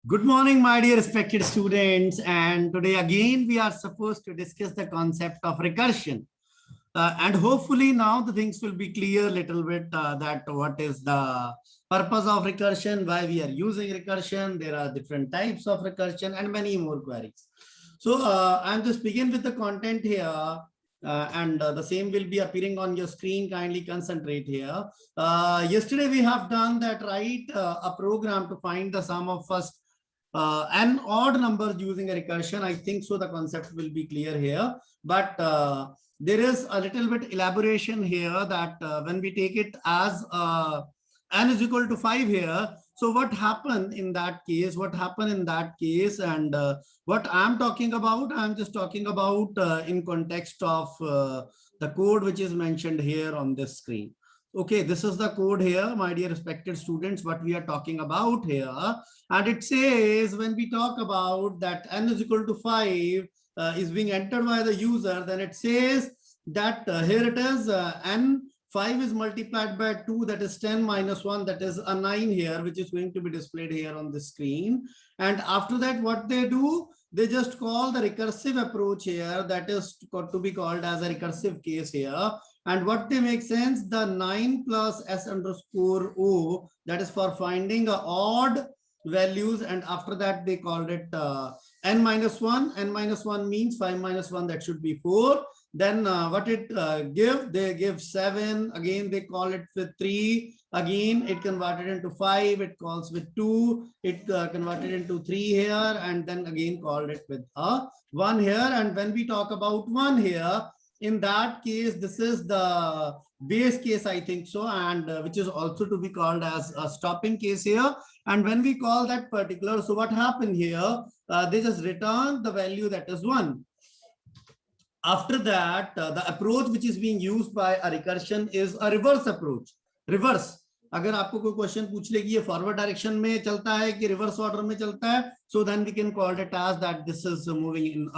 Good morning, my dear respected students. And today again, we are supposed to discuss the concept of recursion. And hopefully now the things will be clear a little bit that what is the purpose of recursion, why we are using recursion. There are different types of recursion and many more queries. So I'm just begin with the content here. And the same will be appearing on your screen. Kindly concentrate here. Yesterday we have done that, write a program to find the sum of first and odd numbers using a recursion. I think so the concept will be clear here, but there is a little bit elaboration here that when we take it as n is equal to 5 here, so what happened in that case, and what I'm talking about, I'm just talking about in context of the code which is mentioned here on this screen. Okay, this is the code here, my dear respected students, what we are talking about here. And it says when we talk about that n is equal to 5 is being entered by the user, then it says that here it is n 5 is multiplied by 2, that is 10 minus 1, that is a 9 here, which is going to be displayed here on the screen. And after that, what they do, they just call the recursive approach here, that is to be called as a recursive case here. And what they make sense, the 9 plus s underscore o, that is for finding a odd values, and after that they called it n minus 1. N minus 1 means 5 minus 1, that should be 4. Then what it give, they give 7, again they call it with 3, again it converted into 5, it calls with 2, it converted into 3 here, and then again called it with 1 here. And when we talk about 1 here, in that case, this is the base case, I think so, and which is also to be called as a stopping case here. And when we call that particular, so what happened here, they just return the value that is 1. After that, the approach which is being used by a recursion is a reverse approach. Reverse. अगर आपको कोई question पूछ ले कि ये forward direction में चलता है कि रिवर्स ऑर्डर में चलता है, so then we can call it as that this is moving in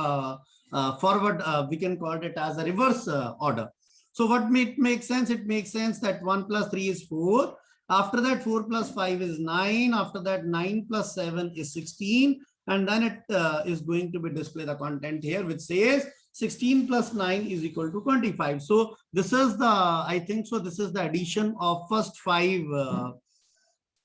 forward. We can call it as a reverse order. So what makes sense? It makes sense that 1 plus 3 is 4. After that, 4 plus 5 is 9. After that, 9 plus 7 is 16. And then it is going to be display the content here, which says 16 plus 9 is equal to 25. So this is the, I think so, this is the addition of first 5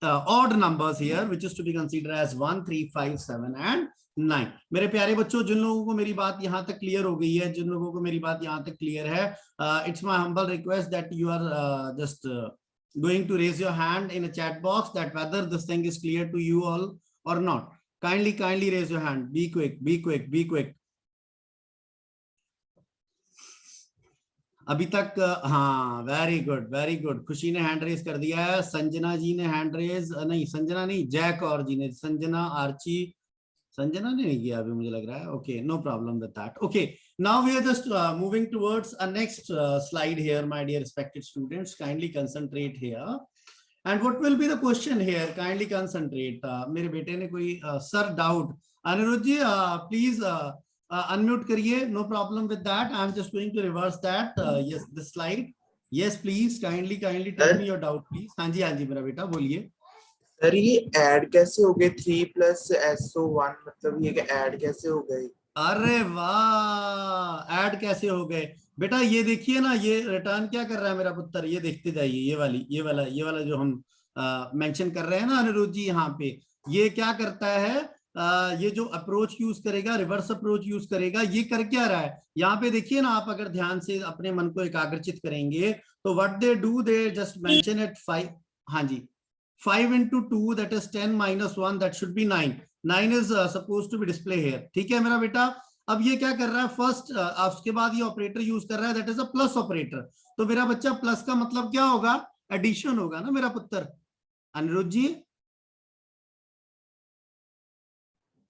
odd numbers here, which is to be considered as 1, 3, 5, 7 and 9. मेरे प्यारे बच्चों, जिन लोगों को मेरी बात यहाँ तक clear हो गई है, जिन लोगों को मेरी बात यहाँ तक क्लियर है, it's my humble request that you are just going to raise your hand in a chat box that whether this thing is clear to you all or not. Kindly raise your hand. Be quick, be quick, be quick. अभी तक हाँ, very good. खुशी ने hand raise कर दिया है, संजना जी ने hand raise नहीं, संजना नहीं, जैक और जी ने, संजना आर्ची, संजना ने नहीं किया अभी मुझे लग रहा है. Okay, no problem with that. Okay, now we are just moving towards a next slide here, my dear respected students. Kindly concentrate here. And what will be the question here? Kindly concentrate. मेरे बेटे ने कोई sir doubt, Anirudh ji please unmute करिए. No problem with that. I'm just going to reverse that. Yes, the slide. Yes, please. Kindly tell me your doubt, please. हाँ जी मेरा बेटा बोलिए. Sir ये ऐड कैसे हो गए 3 plus SO1, मतलब ये ऐड कैसे हो गए? अरे वाह, ऐड कैसे हो गए बेटा? ये देखिए ना, ये रिटर्न क्या कर रहा है मेरा पुत्र, ये देखते जाइए. ये वाला जो हम मेंशन कर रहे हैं ना अनिरुद्ध जी, यहाँ पे ये क्या करता है, ये जो अप्रोच यूज करेगा, रिवर्स अप्रोच यूज करेगा, ये कर क्या रहा है यहाँ पे देखिए ना. आप अगर ध्यान से अपने मन को एकाग्रचित करेंगे तो what they do, they just mention it 5. हाँ जी, 5 into 2 that is 10 minus 1, that should be 9. 9 is supposed to be display here. ठीक है मेरा बेटा. अब ये क्या कर रहा है, फर्स्ट उसके बाद ये ऑपरेटर यूज कर रहा है, that is a plus operator. तो मेरा बच्चा प्लस का मतलब क्या होगा, एडिशन होगा ना मेरा पुत्र. Aniruddh ji.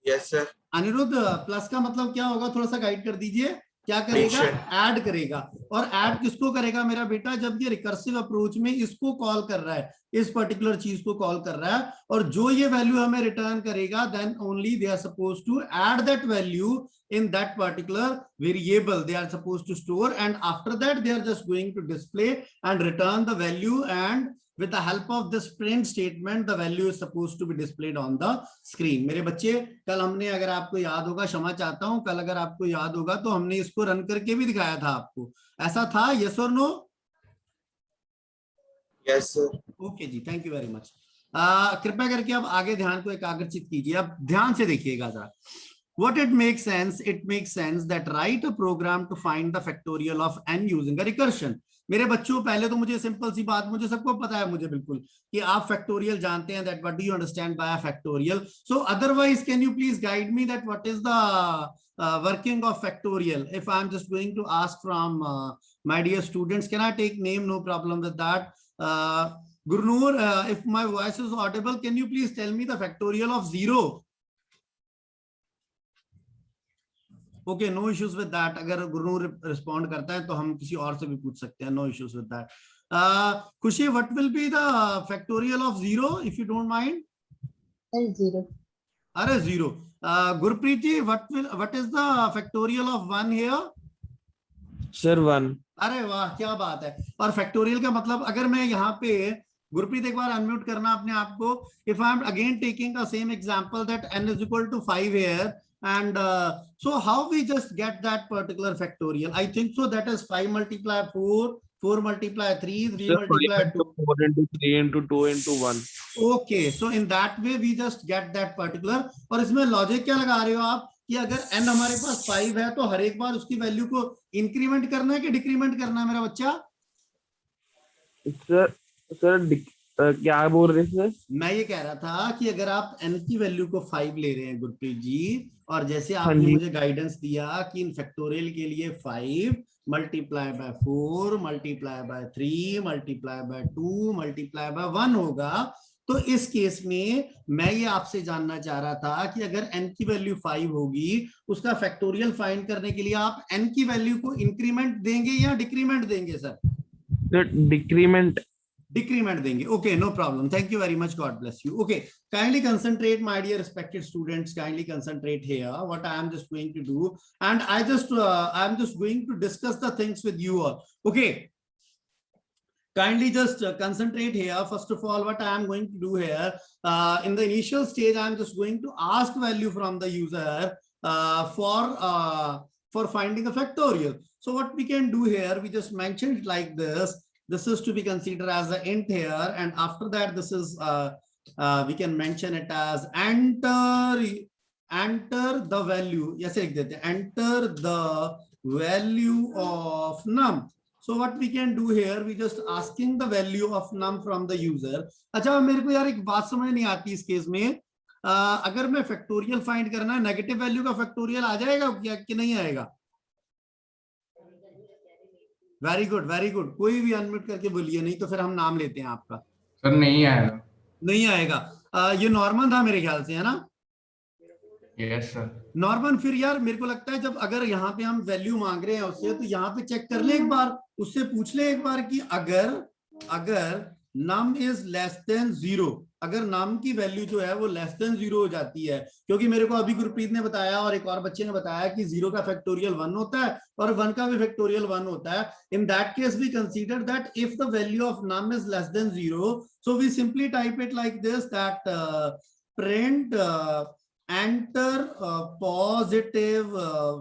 Yes sir. Aniruddh, plus का मतलब क्या होगा, थोड़ा सा गाइड कर दीजिए. क्या करेगा, ऐड करेगा. और ऐड किसको करेगा मेरा बेटा, जब ये रिकर्सिव अप्रोच में इसको कॉल कर रहा है, इस पर्टिकुलर चीज को कॉल कर रहा है, और जो ये वैल्यू हमें रिटर्न करेगा, then only they are supposed to add that value in that particular variable they are supposed to store, and after that they are just going to display and return the value and with the help of this print statement the value is supposed to be displayed on the screen. मेरे बच्चे, कल हमने, अगर आपको याद होगा, क्षमा चाहता हूं, कल अगर आपको याद होगा तो हमने इसको रन करके भी दिखाया था आपको, ऐसा था? यस और नो? Yes sir. ओके जी, थैंक यू वेरी मच। कृपया करके अब आगे ध्यान को एकाग्रचित कीजिए, अब ध्यान से देखिएगा जरा। What it makes sense? It makes sense that write a program to find the factorial of n using a recursion. मेरे बच्चों, पहले तो मुझे सिंपल सी बात, मुझे सबको पता है, मुझे बिल्कुल, कि आप फैक्टोरियल जानते हैं, that what do you understand by a factorial? So otherwise can you please guide me that what is the working of factorial? If I'm just going to ask from my dear students, can I take name? No problem with that. Gurnoor, if my voice is audible, can you please tell me the factorial of 0? Okay, no issues with that. अगर Gurnoor respond करता है तो हम किसी और से भी पूछ सकते हैं, no issues with that. Khushi, what will be the factorial of 0 if you don't mind? 0. अरे 0। Gurpreet ji, what is the factorial of 1 here? Sir 1। अरे वाह, क्या बात है। और फैक्टोरियल का मतलब, अगर मैं यहाँ पे, गुरप्रीत एक बार अनम्यूट करना अपने आप को, if I am again taking the same example that n is equal to 5 here, and so how we just get that particular factorial? I think so that is 5 multiply 4, 4 multiply 3, 3 multiply 2, 4 into 3 into 2 into 1. okay, so in that way we just get that particular। और इसमें logic क्या लगा रहे हो आप, कि अगर n हमारे पास 5 है तो हर एक बार उसकी वैल्यू को इंक्रीमेंट करना है कि डिक्रीमेंट करना है मेरा बच्चा? सर क्या बोल रहे सर? मैं ये कह रहा था कि अगर आप n की वैल्यू को 5 ले रहे हैं गुरप्रीत जी, और जैसे आपने मुझे गाइडेंस दिया कि इन फैक्टोरियल के लिए 5 multiply by 4 multiply by 3 multiply by 2 multiply by 1 होगा, तो इस केस में मैं ये आपसे जानना चाह रहा था कि अगर n की वैल्यू 5 होगी, उसका फैक्टोरियल फाइंड करने के लिए आप n की वैल्यू को इंक्रीमेंट देंगे या डिक्रीमेंट देंगे सर? डिक्रीमेंट। Decrement देंगे। Okay, no problem. Thank you very much. God bless you. Okay, kindly concentrate, my dear respected students. Kindly concentrate here. What I am just going to do, and I am just going to discuss the things with you all. Okay. Kindly just concentrate here. First of all, what I am going to do here, in the initial stage, I am just going to ask value from the user for finding a factorial. So what we can do here, we just mentioned it like this. This is to be considered as the int here, and after that, this is we can mention it as enter the value. Yes, enter the value of num. So what we can do here, we just asking the value of num from the user. अच्छा, मेरे को यार एक बात समझ नहीं आती इस केस में, अगर मैं फैक्टोरियल फाइंड करना है, नेगेटिव वैल्यू का फैक्टोरियल आ जाएगा क्या कि नहीं आएगा? Very good, very good. कोई भी अनम्यूट करके बोलिए, नहीं तो फिर हम नाम लेते हैं आपका। सर नहीं आएगा। नहीं आएगा। ये नॉर्मल था मेरे ख्याल से, है ना? Yes sir. नॉर्मल, फिर यार मेरे को लगता है जब अगर यहाँ पे हम वैल्यू मांग रहे हैं उससे, तो यहाँ पे चेक कर ले एक बार, उससे पूछ ले एक बार कि अगर नम इज लेस देन 0, अगर नाम की वैल्यू जो है वो लेस देन 0 हो जाती है, क्योंकि मेरे को अभी गुरप्रीत ने बताया और एक और बच्चे ने बताया कि 0 का फैक्टोरियल 1 होता है और 1 का भी फैक्टोरियल 1 होता है। In that case we consider that if the value of num is less than 0, so we simply type it like this, that print enter positive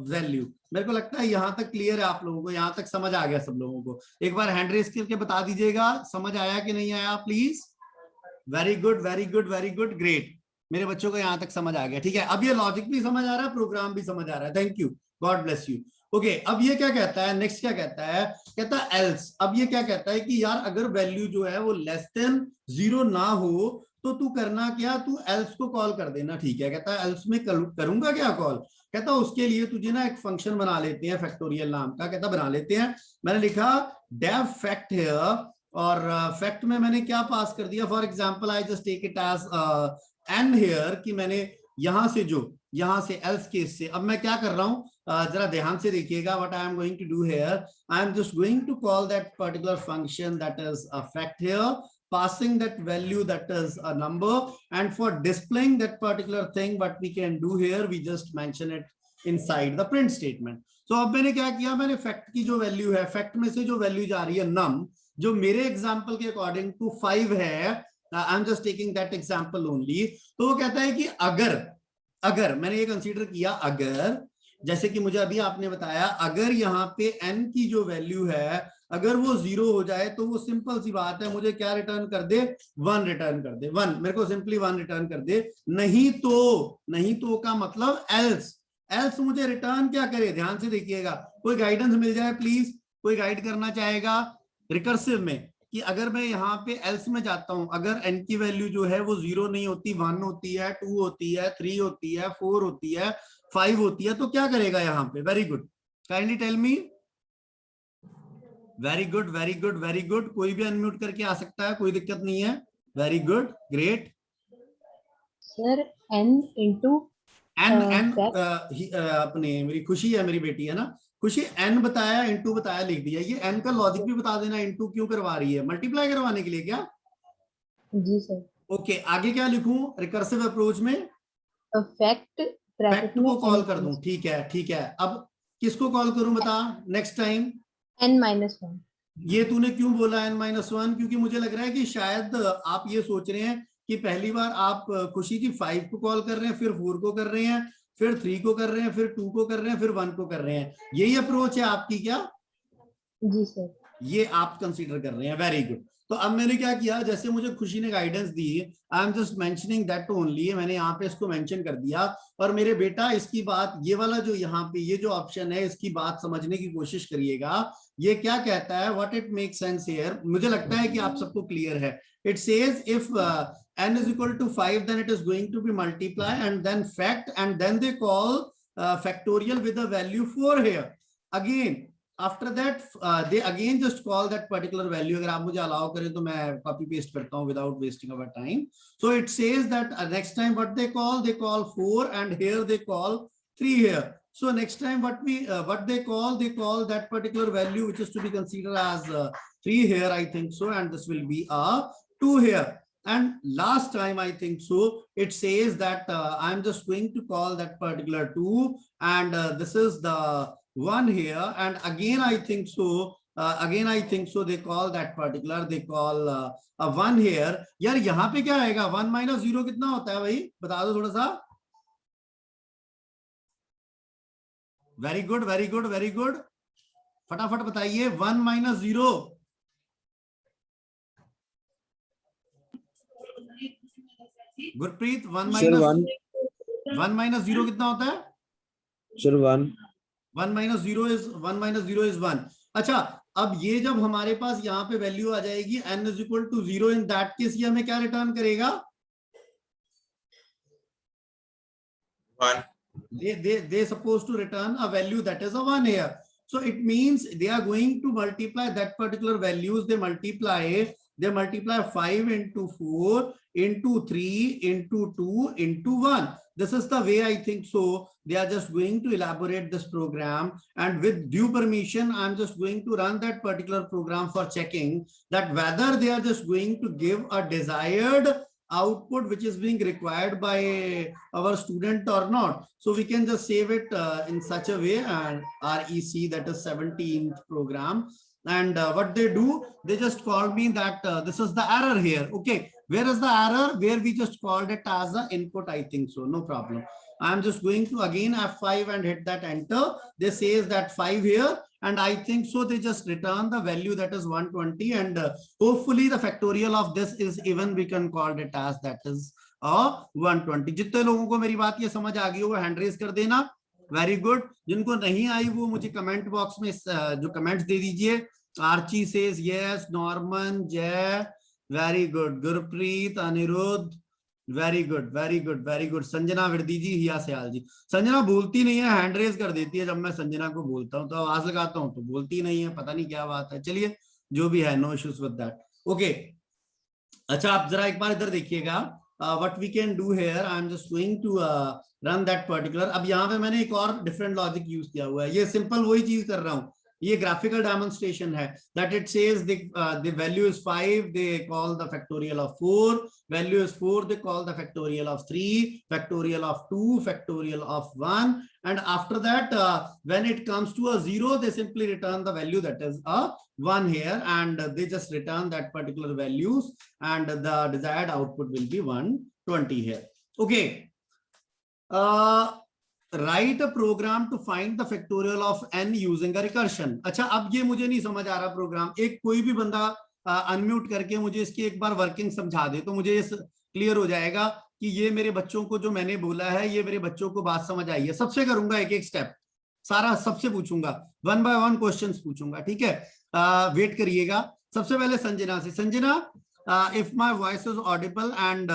value. मेरे को लगता है यहां तक क्लियर है आप लोगों को, यहां तक समझ आ गया सब लोगों को। एक बार हैंड रेस करके बता दीजिएगा समझ आया कि नहीं आया please. Very good, very good, very good, great. मेरे बच्चों को यहां तक समझ आ गया। ठीक है, अब ये लॉजिक भी समझ आ रहा है, प्रोग्राम भी समझ आ रहा है। Thank you, God bless you. Okay, अब ये क्या कहता है, नेक्स्ट क्या कहता है, कहता है एल्स। अब ये क्या कहता है कि यार अगर वैल्यू जो है वो लेस देन 0 ना हो तो तू करना क्या, तू एल्स को कॉल कर देना। ठीक है, कहता है एल्स में करूंगा क्या कॉल, कहता है उसके लिए तुझे ना एक फंक्शन बना लेते हैं फैक्टोरियल नाम का। कहता बना लेते हैं, मैंने लिखा डेफ फैक्ट हियर, और फैक्ट में मैंने क्या पास कर दिया, for example I just take it as n here, कि मैंने यहां से एल्स केस से, अब मैं क्या कर रहा हूं, जरा ध्यान से देखिएगा। What I am going to do here, I am just going to call that particular function that is a fact here, passing that value that is a number, and for displaying that particular thing what we can do here, we just mention it inside the print statement. So अब मैंने क्या किया, मैंने fact की जो value है, fact में से जो वैल्यू जा रही है num, जो मेरे एग्जाम्पल के अकॉर्डिंग टू 5 है, आई am just taking that example only, तो वो कहता है कि अगर मैंने ये कंसीडर किया, अगर जैसे कि मुझे अभी आपने बताया, अगर यहाँ पे n की जो वैल्यू है अगर वो 0 हो जाए तो वो सिंपल सी बात है, मुझे क्या रिटर्न कर दे, 1 रिटर्न कर दे, 1, मेरे को सिंपली 1 रिटर्न कर दे। नहीं तो का मतलब एल्स मुझे रिटर्न क्या करे, ध्यान से देखिएगा, कोई गाइडेंस मिल जाए प्लीज, कोई गाइड करना चाहेगा रिकर्सिव में कि अगर मैं यहाँ पे एल्स में जाता हूं, अगर n की वैल्यू जो है वो 0 नहीं होती, 1 होती है, 2 होती है, 3 होती है, 4 होती है, 5 होती है, तो क्या करेगा यहाँ पे? Very good, kindly tell me. Very good, very good, very good, कोई भी अनम्यूट करके आ सकता है, कोई दिक्कत नहीं है। Very good, great. Sir n into n अपने, मेरी खुशी है, मेरी बेटी है ना खुशी, n बताया, इनटू बताया, लिख दिया। ये n का लॉजिक भी बता देना, इनटू क्यों करवा रही है, मल्टीप्लाई करवाने के लिए क्या? जी सर। ओके, आगे क्या लिखूं रिकर्सिव अप्रोच में? फैक्ट फैक्ट को कॉल कर दूं, ठीक है, ठीक है। अब किसको कॉल करूं बता नेक्स्ट टाइम? n-1। ये तूने क्यों बोला n-1? क्योंकि मुझे लग रहा है कि शायद आप ये सोच रहे हैं कि पहली बार आप खुशी की 5 को कॉल कर रहे हैं, फिर 4 को कर रहे हैं, फिर 3 को कर रहे हैं, फिर 2 को कर रहे हैं, फिर 1 को कर रहे हैं। यही अप्रोच है आपकी क्या? जी सर। ये आप कंसीडर कर रहे हैं, वेरी गुड। तो अब मैंने क्या किया, जैसे मुझे खुशी ने guidance the, I am just mentioning that only, मैंने यहाँ पे इसको मेंशन कर दिया। और मेरे बेटा इसकी बात, ये वाला जो यहाँ पे ये जो ऑप्शन है, इसकी बात समझने की कोशिश करिएगा। ये क्या कहता है, what it make sense here, मुझे लगता है कि आप सबको क्लियर है। It says if n is equal to 5 then it is going to be multiply and then fact and then they call factorial with the value 4 here. Again after that they again just call that particular value. अगर आप मुझे allow करें तो मैं copy paste करता हूँ without wasting our time. So it says that next time what they call 4 and here they call 3 here. So next time what they call that particular value which is to be considered as 3 here, I think so, and this will be a 2 here. And last time I think so it says that I'm just going to call that particular 2 and this is the 1 here, and again I think so they call that particular, they call a 1 here. यार यहाँ पे क्या आएगा, 1 minus 0 कितना होता है भाई, बता दो थोड़ा सा। Very good, very good, very good, फटाफट बताइए। 1 minus 0, गुरप्रीत, 1 minus 0 कितना होता है? Sir 1 minus 0 is 1। अच्छा, अब ये जब हमारे पास यहाँ पे वैल्यू आ जाएगी n is equal to 0, in that case ये हमें क्या रिटर्न करेगा? 1। They supposed to return a value that is a 1 here. So it means they are going to multiply that particular values. They multiply 5 into 4 into 3 into 2 into 1. This is the way I think so. They are just going to elaborate this program, and with due permission, I'm just going to run that particular program for checking that whether they are just going to give a desired output which is being required by our student or not. So we can just save it in such a way, and REC, that is 17th program. And what they do, they just call me that this is the error here. Okay, where is the error? Where we just called it as the input, I think so, no problem. I'm just going to again F5 and hit that enter. They says that 5 here, and I think so they just return the value that is 120, and hopefully the factorial of this is even we can call it as that is 120. जितने लोगों को मेरी बात ये समझ आ गई हो वो हैंड रेज कर देना। वेरी गुड, जिनको नहीं आई वो मुझे कमेंट बॉक्स में जो कमेंट्स दे दीजिए। Archie says yes, Norman, Jay, very good, Gurpreet, Aniruddh, very good, very good, very good, Sanjana Virdi ji, Hiya Sayal ji. Sanjana बोलती नहीं है, हैंड रेज कर देती है जब मैं संजना को बोलता हूँ, तो आवाज लगाता हूँ तो बोलती नहीं है, पता नहीं क्या बात है। चलिए, जो भी है, no issues with that. Okay, अच्छा आप जरा एक बार इधर देखिएगा। What we can do here, I am just going to run that particular. अब यहाँ पे मैंने एक और डिफरेंट लॉजिक यूज किया हुआ है, ये सिंपल वही चीज कर रहा हूँ। ये graphical demonstration है that it says the value is 5, they call the factorial of 4, value is 4, they call the factorial of 3, factorial of 2, factorial of 1, and after that when it comes to a 0, they simply return the value that is a 1 here, and they just return that particular values, and the desired output will be 120 here. Okay. Write a program to find the factorial of n using a recursion. अच्छा, अब ये मुझे नहीं समझ आ रहा programme, एक कोई भी बंदा अनम्यूट करके मुझे इसकी एक बार वर्किंग समझा दे तो मुझे ये क्लियर हो जाएगा कि ये मेरे बच्चों को जो मैंने बोला है ये मेरे बच्चों को बात समझ आई है। सबसे करूंगा एक एक स्टेप, सारा सबसे पूछूंगा, 1 by 1 क्वेश्चंस पूछूंगा, ठीक है? वेट करिएगा। सबसे पहले संजना से। Sanjana, if my voice is audible and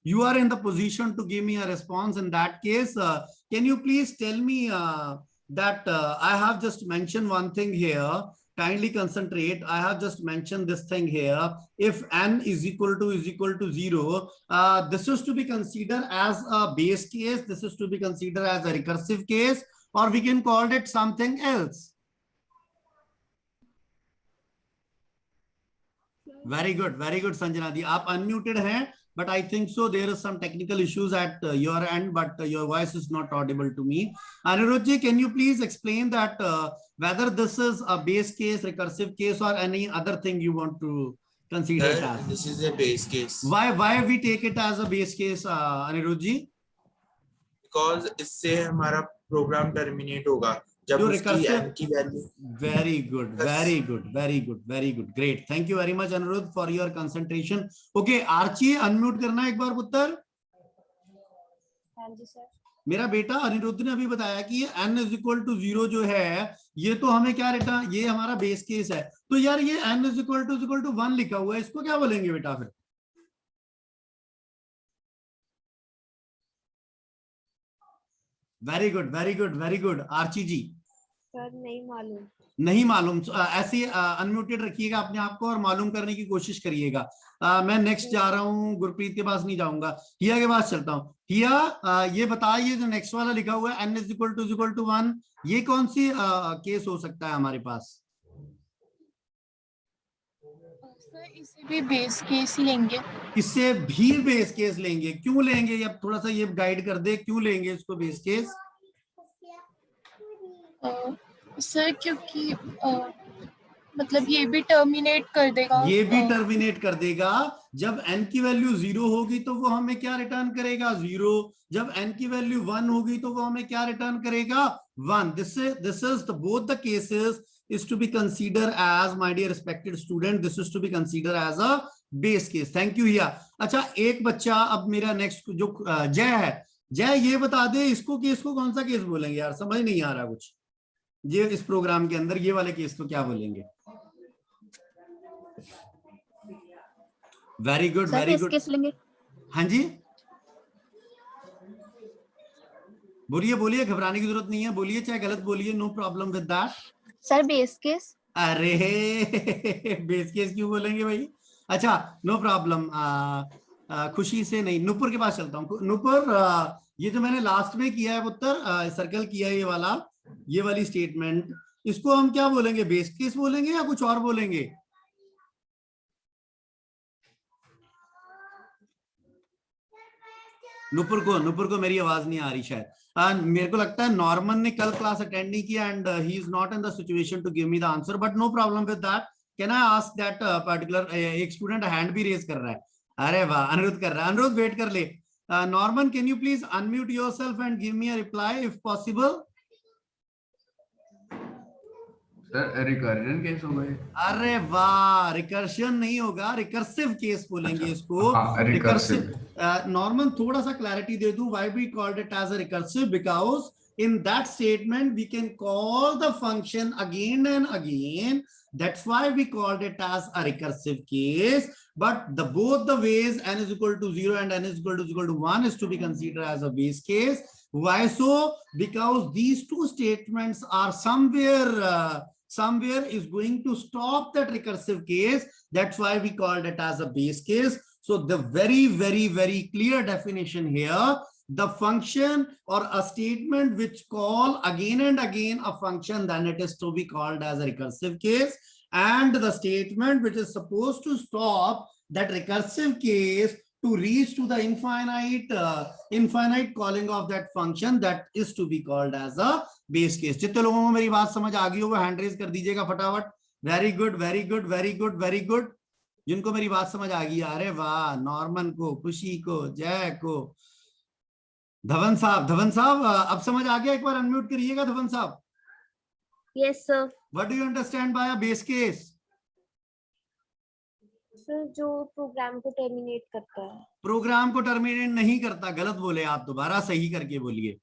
you are in the position to give me a response, in that case can you please tell me that I have just mentioned one thing here, kindly concentrate. I have just mentioned this thing here. If n is equal to 0, this is to be considered as a base case, this is to be considered as a recursive case, or we can call it something else. Very good Sanjana di. आप unmuted हैं, but I think so there is some technical issues at your end, but your voice is not audible to me. Anirudh ji, can you please explain that whether this is a base case, recursive case, or any other thing you want to consider it as? This is a base case. Why we take it as a base case, Anirudh ji? Because इससे हमारा program terminate होगा जब जो उसकी n की value. Very good, great. Thank you very much Anirudh for your concentration. Okay, Archie, unmute करना एक बार पुत्र। हाँ जी सर। मेरा बेटा अनिरुद्ध ने अभी बताया कि ये n is equal to 0 जो है ये तो हमें क्या रिटर्न, ये हमारा बेस केस है, तो यार ये n is equal to 1 लिखा हुआ है, इसको क्या बोलेंगे बेटा फिर? वेरी गुड आर्ची जी। सर नहीं मालूम, ऐसे अनम्यूटेड रखिएगा अपने आप को और मालूम करने की कोशिश करिएगा। मैं नेक्स्ट जा रहा हूँ, गुरप्रीत के पास नहीं जाऊंगा, हिया के पास चलता हूँ। हिया, ये बताइए जो नेक्स्ट वाला लिखा हुआ है n is equal to 1, ये कौन सी केस हो सकता है हमारे पास? सर इसे भी बेस केस ही लेंगे। इससे भी बेस केस लेंगे, क्यों लेंगे? अब थोड़ा सा ये गाइड कर दे, क्यों लेंगे इसको बेस केस? सर क्योंकि मतलब ये भी टर्मिनेट कर देगा। ये भी टर्मिनेट कर देगा। जब n की वैल्यू 0 होगी तो वो हमें क्या रिटर्न करेगा? 0। जब n की वैल्यू 1 होगी तो वो हमें क्या रिटर्न करेगा? 1। This is both the cases is to be considered as, my dear respected student, this is to be considered as a base case. Thank you हिया। अच्छा, एक बच्चा अब मेरा नेक्स्ट जो जय है, जय ये बता दे इसको केस को कौन सा केस बोलेंगे यार, समझ नहीं आ रहा कुछ। ये इस प्रोग्राम के अंदर ये वाले केस को क्या बोलेंगे? वेरी गुड हाँ जी, बोलिए घबराने की जरूरत नहीं है, बोलिए चाहे गलत बोलिए, no problem with that. Sir base case. अरे बेस केस क्यों बोलेंगे भाई? अच्छा, नो प्रॉब्लम। खुशी से नहीं, नुपुर के पास चलता हूँ। नुपुर, ये जो मैंने लास्ट में किया है पुत्र, सर्कल किया है ये वाली स्टेटमेंट, इसको हम क्या बोलेंगे? बेस केस बोलेंगे या कुछ और बोलेंगे? नुपुर को मेरी आवाज नहीं आ रही शायद। मेरे को लगता है नॉर्मन ने कल क्लास अटेंड नहीं किया and he is not in the situation to give me the answer, but no problem with that. Can I ask that particular, एक स्टूडेंट हैंड भी रेज कर रहा है। अरे वाह, अनिरुद्ध कर रहा है। अनिरुद्ध वेट कर ले। Norman, can you please unmute yourself and give me a reply if possible? Sir recursion case हो गए। अरे वाह, रिकर्शन नहीं होगा, रिकर्सिव केस बोलेंगे इसको। रिकर्सिव। नॉर्मन थोड़ा सा क्लैरिटी दे दूं, why we called it as a recursive, because in that statement we can call the function again and again, that's why we called it as a recursive case. But both the ways n is equal to 0 and n is equal to 1 is to be considered as a base case. Why so? Because these two statements are somewhere is going to stop that recursive case, that's why we called it as a base case. So the very clear definition here the function or a statement which call again and again a function, then it is to be called as a recursive case. And the statement which is supposed to stop that recursive case to reach to the infinite calling of that function, that is to be called as a base case. जितने लोगों को मेरी बात समझ आ गई हो वो hand raise कर दीजिएगा फटाफट. Very good, very good, very good, very good. जिनको मेरी बात समझ आ गई, अरे वाह, नॉर्मन को, खुशी को, जय को, धवन साहब अब समझ आ गया? एक बार अनम्यूट करिएगा धवन साहब. Yes sir. What do you understand by a base case? Sir जो प्रोग्राम को टर्मिनेट करता है. प्रोग्राम को टर्मिनेट नहीं करता, गलत बोले आप, दोबारा सही करके बोलिए.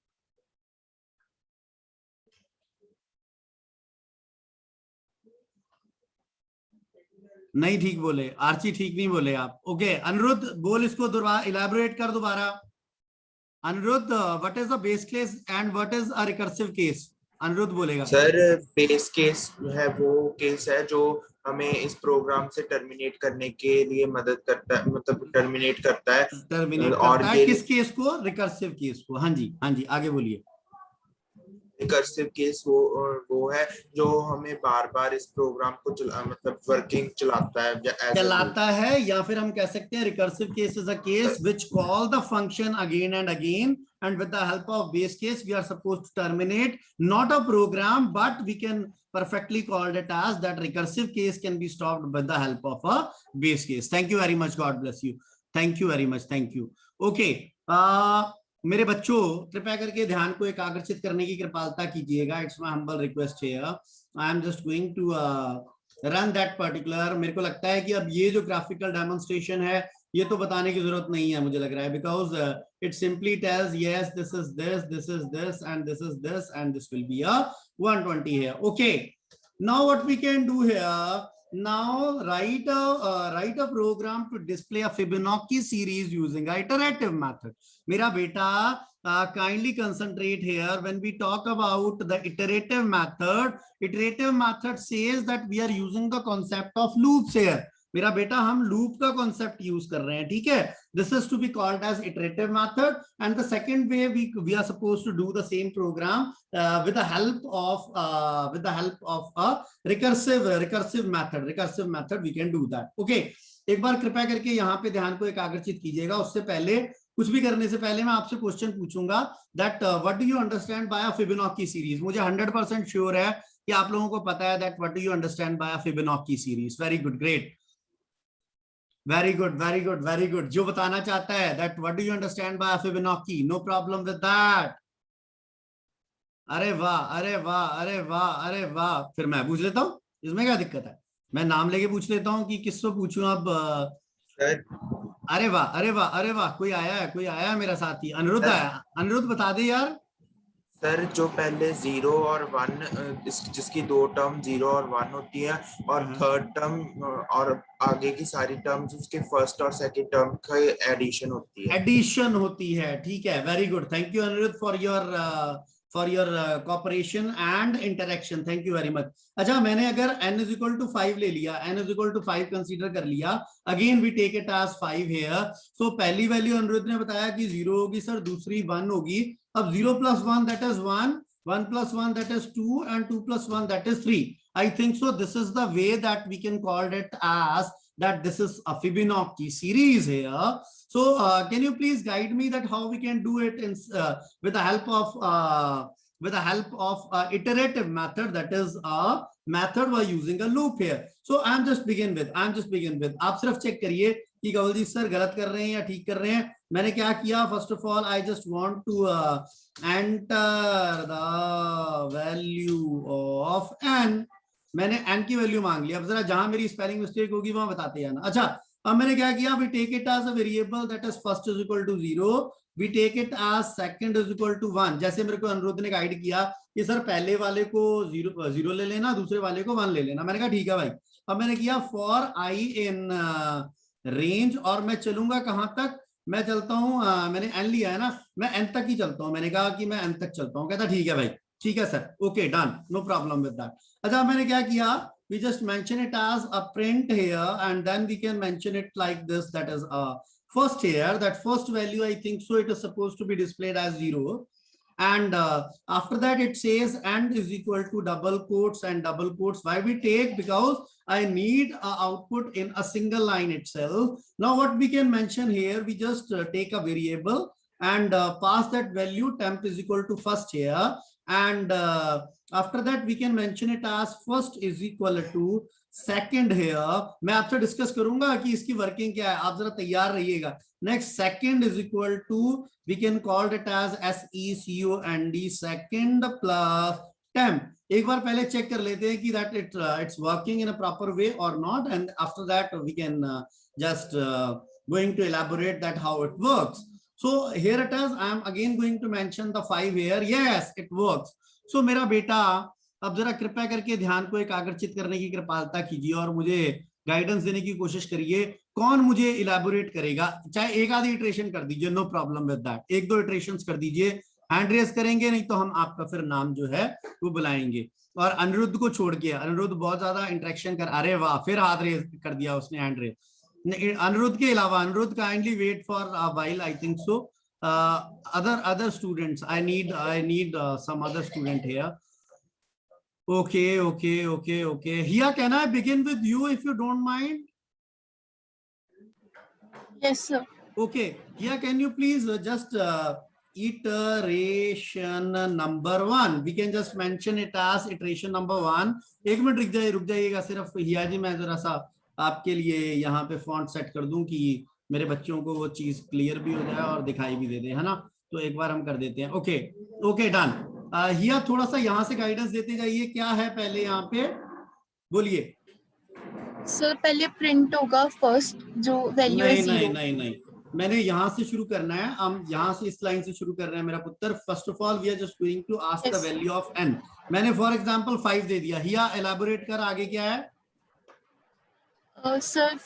नहीं ठीक बोले, आर्ची ठीक नहीं बोले आप. ओके अनिरुद्ध बोल, इसको दोबारा इलैबोरेट कर दोबारा. Aniruddh, what is a base case and what is a recursive case? Aniruddh बोलेगा. सर बेस केस है वो केस है जो हमें इस प्रोग्राम से टर्मिनेट करने के लिए मदद करता है, मतलब टर्मिनेट करता है. किस केस को? रिकर्सिव केस को. हाँ जी, हाँ जी, आगे बोलिए. रिकर्सिव केस वो है जो हमें बार बार इस प्रोग्राम को मतलब वर्किंग चलाता है, या फिर हम कह सकते हैं recursive case is a case which call the function again and again, and with the help of base case we are supposed to terminate not a program, but we can perfectly call it as that recursive case can be stopped with the help of a base case. Thank you very much, God bless you. Thank you very much, thank you. Okay, मेरे बच्चों कृपया करके ध्यान को एकाग्रचित करने की कृपालता कीजिएगा. It's my humble request here. I am just going to run that particular. मेरे को लगता है कि अब ये जो ग्राफिकल डेमोन्स्ट्रेशन है ये तो बताने की जरूरत नहीं है मुझे लग रहा है, because it simply tells yes this is this, this is this and this is this and this will be a 120 here. Okay, now what we can do here, now write a program to display a Fibonacci series using a iterative method. मेरा बेटा kindly concentrate here. When we talk about the iterative method says that we are using the concept of loops here. मेरा बेटा हम loop का concept use कर रहे हैं, ठीक है. This is to be called as iterative method. And the second way we are supposed to do the same program with the help of a recursive method we can do that. Okay, एक बार कृपया करके यहाँ पे ध्यान को एकाग्रचित कीजिएगा. उससे पहले, कुछ भी करने से पहले मैं आपसे क्वेश्चन पूछूंगा that what do you understand by a Fibonacci series. मुझे 100% श्योर है कि आप लोगों को पता है that what do you understand by a Fibonacci series. Very good, great, very good, very good, very good. जो बताना चाहता है that what do you understand by Fibonacci, no problem with that. अरे वाह, अरे वाह, अरे वाह, अरे वाह. फिर मैं पूछ लेता हूँ, इसमें क्या दिक्कत है? मैं नाम लेके पूछ लेता हूँ कि किससे पूछूं अब. अरे वाह, अरे वाह, अरे वाह. कोई आया है मेरा साथी. अनिरुद्ध आया. अनिरुद्ध बता दे यार. सर जो पहले 0 और 1 जिसकी दो टर्म 0 और 1 होती है, और थर्ड टर्म और आगे की सारी टर्म्स उसके फर्स्ट और सेकंड टर्म का एडिशन होती है. ठीक है, very good. Thank you Anirudh for your cooperation and interaction. Thank you very much. अच्छा, मैंने अगर n is equal to 5 ले लिया, n is equal to 5 consider कर लिया, again we take it as 5 here. So पहली वैल्यू अनिरुद्ध ने बताया कि 0 होगी सर, दूसरी 1 होगी. अब 0 plus 1 that is 1, 1 plus 1 that is 2, and 2 plus 1 that is 3. I think so this is the way that we can call it as that this is a Fibonacci series here. So can you please guide me that how we can do it in with the help of iterative method, that is a method by using a loop here. So I'm just begin with आप सिर्फ check करिए कि गौल जी sir गलत कर रहे हैं या ठीक कर रहे हैं. मैंने क्या किया, first of all I just want to enter the value of n. मैंने n की वैल्यू मांग लिया. अब जरा जहां मेरी स्पेलिंग मिस्टेक होगी वहां बताते जाना. अच्छा, अब मैंने क्या किया, we take it as a variable that is first is equal to 0, we take it as second is equal to 1. जैसे मेरे को अनिरुद्ध ने गाइड किया कि सर पहले वाले को 0 ले लेना, दूसरे वाले को 1 ले लेना. मैंने कहा ठीक है भाई. अब मैंने किया फॉर आई इन रेंज, और मैं चलूंगा कहां तक, मैं चलता हूं मैंने n लिया है ना, मैं n तक ही चलता हूं. मैंने कहा कि मैं n तक चलता हूं. कहता ठीक है भाई, ठीक है sir, okay done, no problem with that. अच्छा, मैंने क्या किया, we just mention it as a print here, and then we can mention it like this, that is first here, that first value, I think so, it is supposed to be displayed as 0. And after that it says and is equal to double quotes and double quotes. Why we take? Because I need a output in a single line itself. Now what we can mention here, we just take a variable and pass that value temp is equal to first here. And after that we can mention it as first is equal to second here. मैं आपसे discuss करूंगा कि इसकी working क्या है, आप जरा तैयार रहिएगा. Next, second is equal to, we can call it as second, second plus temp. एक बार पहले चेक कर लेते हैं कि that it's working in a proper way or not, and after that we can just going to elaborate that how it works. So here it is. I am again going to mention the 5 here. Yes, it works. So मेरा बेटा अब जरा कृपया करके ध्यान को एकाग्रचित करने की कृपालता कीजिए और मुझे गाइडेंस देने की कोशिश करिए. कौन मुझे इलैबोरेट करेगा? चाहे एक आधी इटरेशन कर दीजिए, no problem with that. 1-2 iterations कर दीजिए. हैंड रेज करेंगे, नहीं तो हम आपका फिर नाम जो है वो बुलाएंगे. और अनिरुद्ध को छोड़ के, अनिरुद्ध बहुत ज्यादा इंटरेक्शन कर, अरे वाह, फिर हाथ रेज कर दिया उसने, हैंड रेज. अनिरुद्ध के अलावा, Anirudh kindly wait for a while, I think so. other students, I need some other student here. Okay. Here, can I begin with you if you don't mind? Yes, sir. Okay. Here, can you please just iteration number 1? We can just mention it as iteration number 1. एक minute रुक जाइएगा सिर्फ हिया जी, मैं जरा सा आपके लिए यहाँ पे फॉन्ट सेट कर दूं कि मेरे बच्चों को वो चीज क्लियर भी हो जाए और दिखाई भी दे दे, है ना. तो एक बार हम कर देते हैं. Okay done. हिया थोड़ा सा यहाँ से गाइडेंस देते जाइए. क्या है पहले यहाँ पे, बोलिए. सर पहले प्रिंट होगा फर्स्ट जो वैल्यू है 0. नहीं, मैंने यहाँ से शुरू करना है. हम यहाँ से इस लाइन से शुरू कर रहे हैं मेरा पुत्र. First of all we are just going to ask the value of n. मैंने फॉर एग्जांपल 5 दे दिया. हिया एलैबोरेट कर, आगे क्या है? सर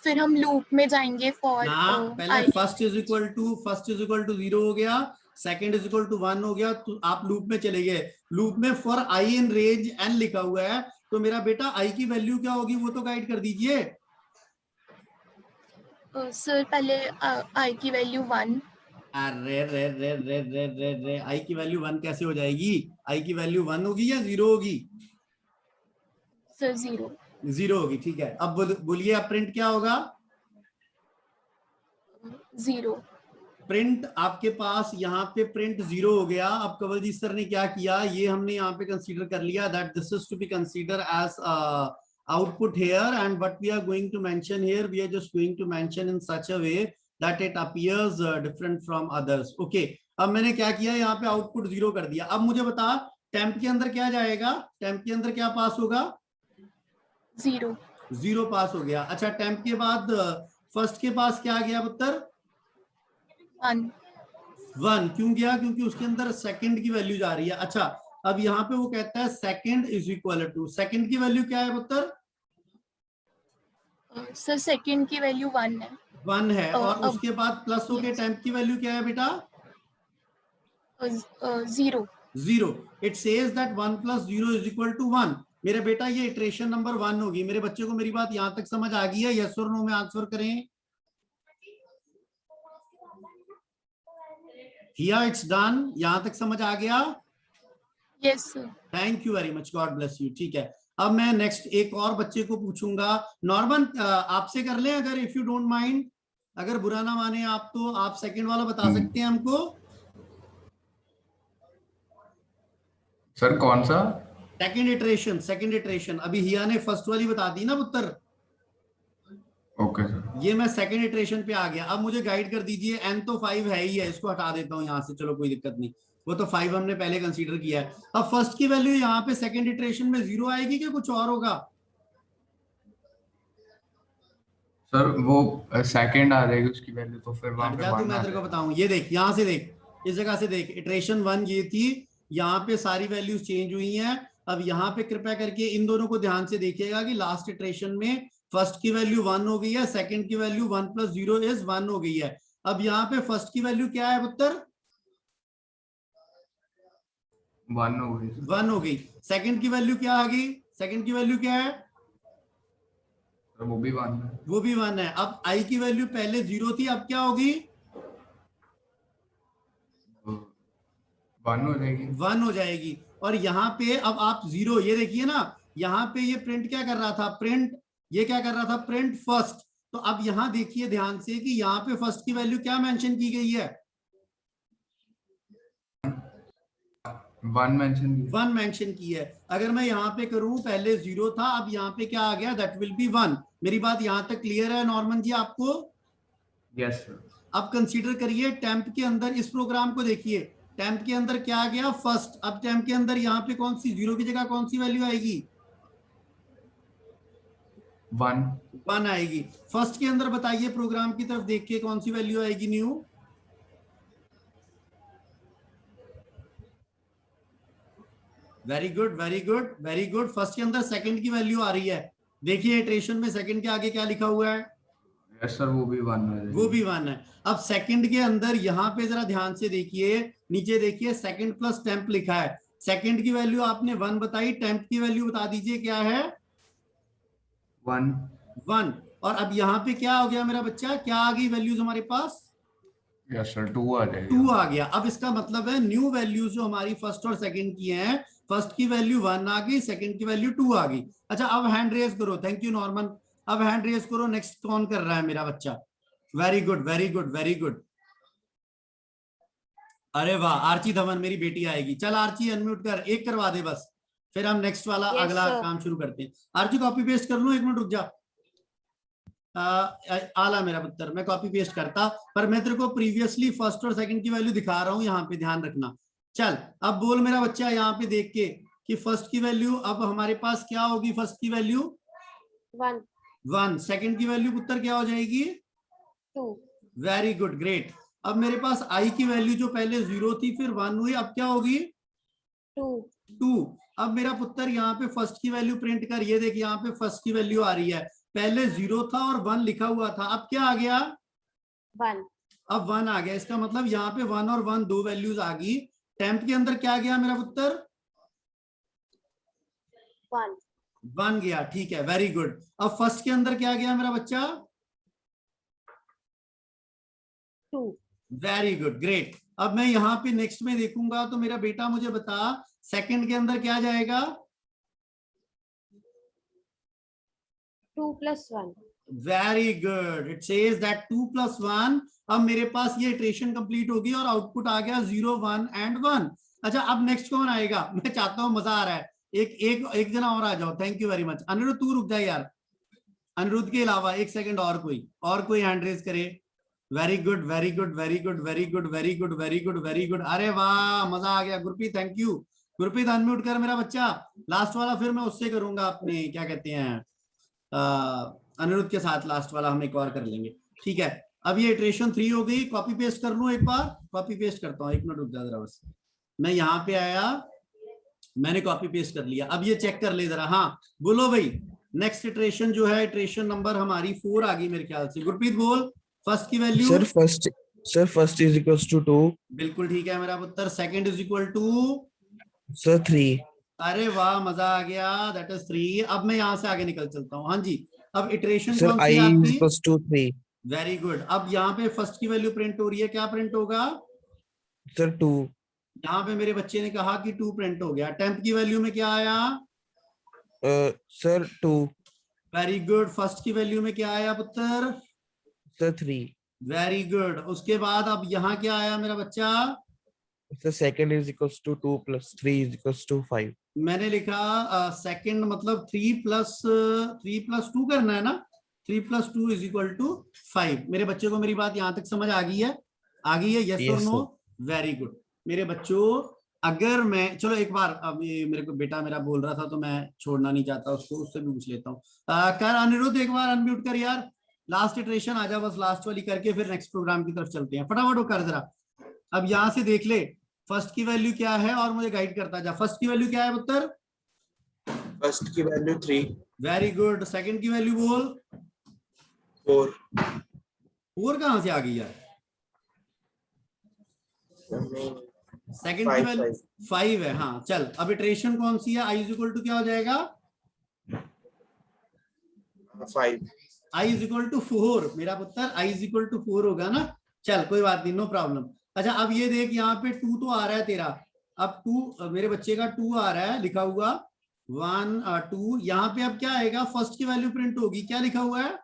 फिर हम लूप में जाएंगे फॉर पहले फर्स्ट इज इक्वल टू 0 हो गया, सेकंड इज इक्वल टू 1 हो गया, तो आप लूप में चले गए. लूप में for i in range n लिखा हुआ है, तो मेरा बेटा i की वैल्यू क्या होगी वो तो गाइड कर दीजिए. सर पहले i की वैल्यू 1. अरे रे i की वैल्यू 1 कैसे हो जाएगी? i की वैल्यू 1 होगी या 0 होगी? सर 0 होगी. ठीक है, अब बोलिए अब प्रिंट क्या होगा? 0. प्रिंट आपके पास यहाँ पे प्रिंट 0 हो गया. अब कंवलजीत सर ने क्या किया, ये हमने यहाँ पे कंसीडर कर लिया that this is to be consider as output here, and what we are going to mention here, we are just going to mention in such a way that it appears different from others. Okay, अब मैंने क्या किया, यहाँ पे output 0 कर दिया. अब मुझे बता टेम्प के अंदर क्या जाएगा? टेम्प के अंदर क्या पास होगा? 0 पास हो गया. अच्छा, टेम्प के बाद फर्स्ट के पास क्या गया पुत्र? 1 क्यों गया? क्योंकि उसके अंदर सेकंड की वैल्यू जा रही है. अच्छा, अब यहाँ पे वो कहता है second is equal to, second की वैल्यू क्या है पुत्र? सर सेकंड की वैल्यू 1 है. और उसके बाद प्लस हो गया. टेम्प की वैल्यू क्या है बेटा? 0. It says that 1 + 0 = 1. मेरे बेटा ये इटरेशन नंबर 1 होगी. मेरे बच्चे को मेरी बात यहां तक समझ आ गई है? यस और नो में आंसर करें. हिया इट्स डन. यहां तक समझ आ गया? Yes sir. Thank you very much, God bless you. ठीक है, अब मैं नेक्स्ट एक और बच्चे को पूछूंगा. नॉर्मन आपसे कर लें अगर, इफ यू डोंट माइंड, अगर बुरा ना माने आप, तो आप सेकंड वाला बता सकते हैं हमको. सर कौन सा? Second iteration. अभी हिया ने फर्स्ट वाली बता दी ना पुत्र. Okay sir. ये मैं सेकंड इटरेशन पे आ गया. अब मुझे गाइड कर दीजिए. n तो 5 है ही है, इसको हटा देता हूं यहां से. चलो कोई दिक्कत नहीं, वो तो 5 हमने पहले कंसीडर किया है. अब फर्स्ट की वैल्यू यहाँ पे सेकंड इटरेशन में 0 आएगी कि कुछ और होगा? सर वो सेकंड आ जाएगी उसकी वैल्यू, तो फिर वहां पे मैं तेरे को बताऊं. ये देख, यहाँ से देख, इस जगह से देख. इटरेशन 1 ये थी, यहाँ पे सारी वैल्यूज चेंज हुई हैं. अब यहाँ पे कृपया करके इन दोनों को ध्यान से देखिएगा कि लास्ट इटरेशन में फर्स्ट की वैल्यू 1 हो गई है, सेकंड की वैल्यू 1 + 0 = 1 हो गई है. अब यहाँ पे फर्स्ट की वैल्यू क्या है पुत्र? 1 हो गई. 1 हो गई. सेकंड की वैल्यू क्या आ गई? सेकंड की वैल्यू क्या है? सर वो भी 1 है। वो भी 1 है। अब i की वैल्यू पहले 0 थी, अब क्या होगी? 1 हो जाएगी। 1 हो जाएगी। और यहाँ पे अब आप 0, ये देखिए ना, यहाँ पे ये प्रिंट क्या कर रहा था? प्रिंट, ये क्या कर रहा था? Print first. तो अब यहाँ देखिए ध्यान से कि यहाँ पे फर्स्ट की वैल्यू क्या मेंशन की गई है? 1 मेंशन की है। अगर मैं यहाँ पे करूं, पहले 0 था, अब यहाँ पे क्या आ गया? That will be 1। मेरी बात यहाँ तक क्लियर है नॉर्मन जी आपको? Yes sir. अब कंसीडर करिए टेम्प के अंदर, इस प्रोग्राम को देखिए, टेम्प के अंदर क्या आ गया? फर्स्ट। अब टेम्प के अंदर यहाँ पे कौन सी 0 की जगह कौन सी वैल्यू आएगी? 1 आएगी। फर्स्ट के अंदर बताइए, प्रोग्राम की तरफ देख के कौन सी वैल्यू आएगी new? Very good, very good, very good. First के अंदर सेकंड की वैल्यू आ रही है। देखिए इटरेशन में सेकंड के आगे क्या लिखा हुआ है? यस सर, वो भी 1 है। वो भी 1 है। अब सेकंड के अंदर यहाँ पे जरा ध्यान से देखिए, नीचे देखिए, सेकंड प्लस टेम्प लिखा है। सेकंड की वैल्यू आपने 1 बताई, टेम्प की वैल्यू बता दीजिए क्या है? 1। और अब यहाँ पे क्या हो गया मेरा बच्चा? क्या आ गई वैल्यूज हमारे पास? यस सर, 2 आ जाएगा। 2 आ गया। अब इसका मतलब है न्यू वैल्यूज जो हमारी फर्स्ट और सेकंड की हैं, फर्स्ट की वैल्यू 1 आ गई, सेकंड की वैल्यू 2 आ गई। अच्छा, अब हैंड रेज करो। Thank you Norman. अब हैंड रेज करो। नेक्स्ट कौन कर रहा है मेरा बच्चा? Very good, very good, very good. अरे वाह, आर्ची धवन मेरी बेटी आएगी। चल आर्ची अनम्यूट कर, एक करवा दे बस, फिर हम नेक्स्ट वाला अगला काम शुरू करते हैं। आर्ची कॉपी पेस्ट कर लूं? 1 मिनट रुक जा। आला मेरा पुत्र, मैं कॉपी पेस्ट करता, पर मैं तेरे को प्रीवियसली फर्स्ट और सेकंड की वैल्यू दिखा रहा हूं, यहाँ पे ध्यान रखना। चल अब बोल मेरा बच्चा यहाँ पे देख के कि फर्स्ट की वैल्यू अब हमारे पास क्या होगी? फर्स्ट की वैल्यू 1। सेकंड की वैल्यू पुत्र क्या हो जाएगी? 2। Very good, great. अब मेरे पास i की वैल्यू जो पहले 0 थी, फिर 1 हुई, अब क्या होगी? 2। अब मेरा पुत्र यहाँ पे फर्स्ट की वैल्यू प्रिंट कर। ये देख, यहाँ पे फर्स्ट की वैल्यू आ रही है। पहले 0 था और 1 लिखा हुआ था, अब क्या आ गया? 1। अब 1 आ गया। इसका मतलब यहाँ पे 1 और 1 दो वैल्यूज आ गई। टेम्प के अंदर क्या गया मेरा पुत्र? 1 गया। ठीक है, वेरी गुड। अब फर्स्ट के अंदर क्या गया मेरा बच्चा? 2। Very good, great. अब मैं यहाँ पे नेक्स्ट में देखूंगा तो मेरा बेटा मुझे बता, सेकंड के अंदर क्या जाएगा? 2 + 1। Very good, it says that 2 + 1। अब मेरे पास ये इटरेशन कंप्लीट होगी और आउटपुट आ गया 0, 1 एंड 1। अच्छा, अब नेक्स्ट कौन आएगा? मैं चाहता हूं, मजा आ रहा है, एक जना और आ जाओ। Thank you very much. Anirudh तू रुक जा यार, अनिरुद्ध के अलावा एक सेकंड और कोई हैंड रेज करे। Very good, very good, very good, very good, very good, very good, very good. अरे वाह, मजा आ गया। Gurpreet, thank you. Gurpreet unmute कर मेरा बच्चा। लास्ट वाला फिर मैं उससे करूंगा, अपने क्या कहते हैं, अनिरुद्ध के साथ लास्ट वाला हम एक और कर लेंगे। ठीक है, अब ये इटरेशन 3 हो गई। कॉपी पेस्ट कर लूं? एक बार कॉपी पेस्ट करता हूँ, 1 मिनट रुक जा जरा बस। मैं यहाँ पे आया, मैंने कॉपी पेस्ट कर लिया। अब ये चेक कर ले जरा। हाँ बोलो भाई, नेक्स्ट इटरेशन जो है, इटरेशन नंबर हमारी 4 आ गई मेरे ख्याल से। गुरप्रीत बोल, फर्स्ट की value? Sir first is equal to 2। बिल्कुल ठीक है मेरा पुत्र। Second is equal to? Sir 3। अरे वाह, मजा आ गया, दैट इज 3। अब मैं यहाँ से आगे निकल चलता हूँ। हाँ जी, अब इटरेशन सर कौन i सी है इज आपकी? Equal to 3। Very good. अब यहाँ पे फर्स्ट की वैल्यू प्रिंट हो रही है, क्या प्रिंट होगा? सर 2। यहाँ पे मेरे बच्चे ने कहा कि 2 प्रिंट हो गया। टेम्प की वैल्यू में क्या आया? सर 2। Very good. फर्स्ट की वैल्यू में क्या आया पुत्र? सर 3। Very good. उसके बाद अब यहाँ क्या आया मेरा बच्चा? Sir second is equal to 2 + 3 is equal to 5। मैंने लिखा सेकंड मतलब 3 + 2 करना है ना? 3 + 2 इज इक्वल टू 5। मेरे बच्चे को मेरी बात यहाँ तक समझ आ गई है? आ गई है? यस और नो? वेरी गुड मेरे बच्चों। अगर मैं, चलो एक बार, अब ये मेरे को बेटा मेरा बोल रहा था तो मैं छोड़ना नहीं चाहता उसको, उससे भी पूछ लेता हूँ। कर अनिरुद्ध, एक बार अनम्यूट कर यार। लास्ट इटरेशन आ जा बस, लास्ट वाली करके फिर नेक्स्ट प्रोग्राम की तरफ चलते हैं। फटाफट वो कर जरा। अब यहाँ से देख ले फर्स्ट की वैल्यू क्या है और मुझे गाइड करता जा। फर्स्ट की वैल्यू क्या है पुत्र? फर्स्ट की वैल्यू 3। Very good. सेकंड की वैल्यू बोल? 4। 4 कहां से आ गई यार? सेकंड की वैल्यू 5 है। हाँ चल, अब इटरेशन कौन सी है? i इक्वल टू क्या हो जाएगा? 5। I इज इक्वल टू 4, मेरा पुत्र I इज इक्वल टू 4 होगा ना। चल कोई बात नहीं, नो प्रॉब्लम। अच्छा अब ये देख, यहाँ पे 2 तो आ रहा है तेरा, अब 2 मेरे बच्चे का 2 आ रहा है लिखा हुआ 1 2। यहाँ पे अब क्या आएगा, फर्स्ट की वैल्यू प्रिंट होगी, क्या लिखा हुआ है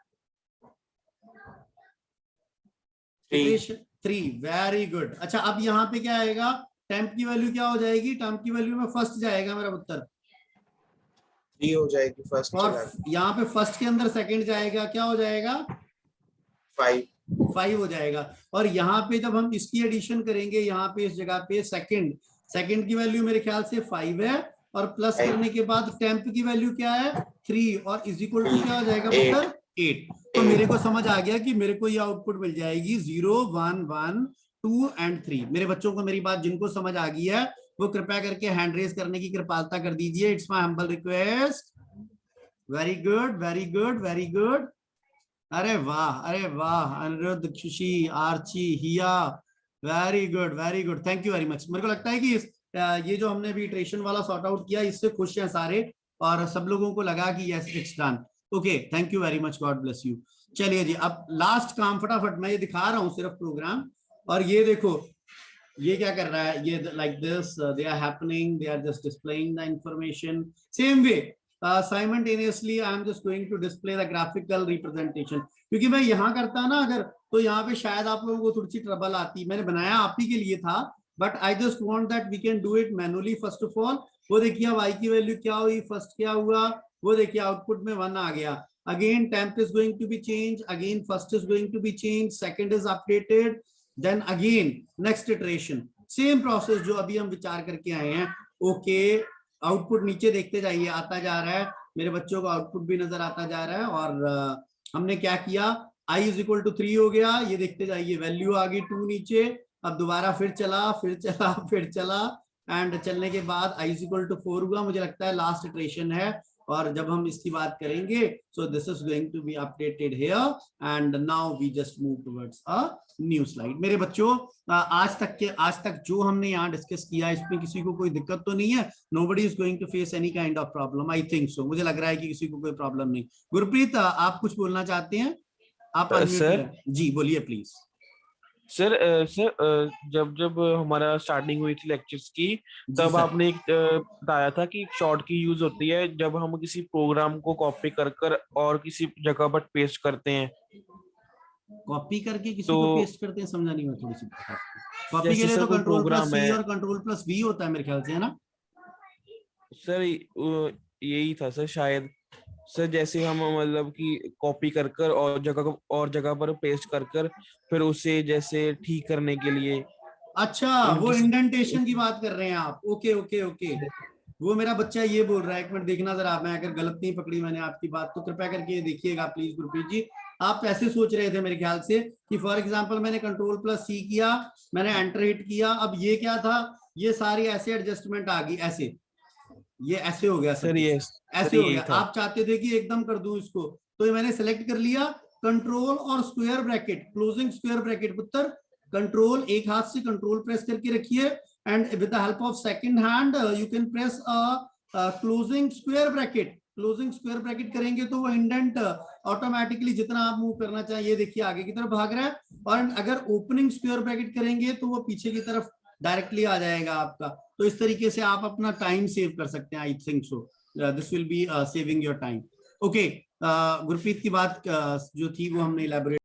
3। Very good. अच्छा अब यहाँ पे क्या आएगा, टेम्प की वैल्यू क्या हो जाएगी, टेम्प की वैल्यू में फर्स्ट जाएगा मेरा पुत्र, 3 हो जाएगी फर्स्ट, और यहाँ पे फर्स्ट के अंदर सेकंड जाएगा, क्या हो जाएगा 5 हो जाएगा। और यहाँ पे जब हम इसकी एडिशन करेंगे, यहाँ पे इस जगह पे सेकंड की वैल्यू मेरे ख्याल से 5 है, और प्लस करने के बाद टेम्प की वैल्यू क्या है 3, और इज इक्वल टू क्या हो जाएगा पुत्र 8। तो मेरे को समझ आ गया कि मेरे को ये आउटपुट मिल जाएगी 0 1 1 2 एंड 3। मेरे बच्चों को मेरी बात जिनको समझ आ गई है वो कृपया करके हैंड रेज करने की कृपालता कर दीजिए, it's my humble request. Very good very good very good. अरे वाह Anirudh, Khushi, Archi, Hiya, very good, thank you very much. मेरे को लगता है कि ये जो हमने अभी इटरेशन वाला सॉर्ट आउट किया, इससे खुश हैं सारे, और सब लोगों को लगा कि yes it's done. Okay, thank you very much, God bless you. चलिए जी, अब लास्ट काम फटाफट, मैं ये दिखा रहा हूँ सिर्फ प्रोग्राम, और ये देखो ये क्या कर रहा है, ये like this they are happening, they are just displaying the information same way simultaneously I am just going to display the graphical representation। क्योंकि मैं यहाँ करता ना अगर, तो यहाँ पे शायद आप लोगों को थोड़ी सी ट्रबल आती, मैंने बनाया आप ही के लिए था, but I just want that we can do it manually first of all. वो देखिए y की वैल्यू क्या हुई, फर्स्ट क्या हुआ, वो देखिए आउटपुट में 1 आ गया। Again temp is going to be change, again first is going to be change, second is updated, then again next iteration, same process जो अभी हम विचार करके आए हैं। ओके, आउटपुट नीचे देखते जाइए, आता जा रहा है, मेरे बच्चों को आउटपुट भी नजर आता जा रहा है। और हमने क्या किया, I इज इक्वल टू 3 हो गया, ये देखते जाइए, वैल्यू आ गई 2 नीचे, अब दोबारा फिर चला एंड चलने के बाद I इज इक्वल टू 4 हुआ, मुझे लगता है लास्ट इटरेशन है। और जब हम इसकी बात करेंगे, so this is going to be updated here and now we just move towards a new slide. मेरे बच्चों, आज तक जो हमने यहाँ डिस्कस किया, इसमें किसी को कोई दिक्कत तो नहीं है? Nobody is going to face any kind of problem, I think so, मुझे लग रहा है कि किसी को कोई प्रॉब्लम नहीं। गुरप्रीत, आप कुछ बोलना चाहते हैं? आप सर जी बोलिए प्लीज। सर जब हमारा स्टार्टिंग हुई थी लेक्चर्स की, तब सर। आपने बताया था कि शॉर्ट की यूज होती है जब हम किसी प्रोग्राम को कॉपी कर और किसी जगह पर पेस्ट करते हैं। कॉपी करके किसी तो को पेस्ट करते हैं, समझा नहीं मैं थोड़ी सी। कॉपी के जैसे लिए सर तो कोई कंट्रोल प्लस प्रोग्राम सी है और कंट्रोल प्लस वी होता है मेरे ख्याल से, है ना? सर, यही था सर शायद। सर जैसे हम मतलब कि कॉपी कर और जगह पर पेस्ट कर फिर उसे जैसे ठीक करने के लिए। अच्छा, वो इंडेंटेशन की बात कर रहे हैं आप? ओके ओके ओके, वो मेरा बच्चा ये बोल रहा है, एक मिनट देखना जरा, मैं अगर गलत नहीं पकड़ी मैंने आपकी बात तो कृपया करके देखिएगा प्लीज गुरप्रीत जी। आप ऐसे सोच रहे थे मेरे ख्याल से कि फॉर एग्जांपल मैंने कंट्रोल प्लस सी किया, मैंने एंटर हिट किया, अब ये क्या था, ये सारी ऐसे एडजस्टमेंट आ गई, ऐसे ये ऐसे हो गया सर ये ऐसे हो गया। आप चाहते थे कि एकदम कर दूं इसको, तो ये मैंने सेलेक्ट कर लिया, कंट्रोल और square bracket, closing square bracket पुत्र, कंट्रोल एक हाथ से कंट्रोल प्रेस करके रखिए and with the help of second hand you can press closing square bracket. Closing square bracket करेंगे तो वो इंडेंट ऑटोमेटिकली जितना आप मूव करना चाहिए, देखिए आगे की तरफ भाग रहा है, और अगर ओपनिंग स्क्वायर ब्रैकेट करेंगे तो वो पीछे की तरफ डायरेक्टली आ जाएगा आपका। तो इस तरीके से आप अपना टाइम सेव कर सकते हैं, आई think so this will B saving your time. Okay, Gurpreet की बात जो थी वो हमने इलैबोरेट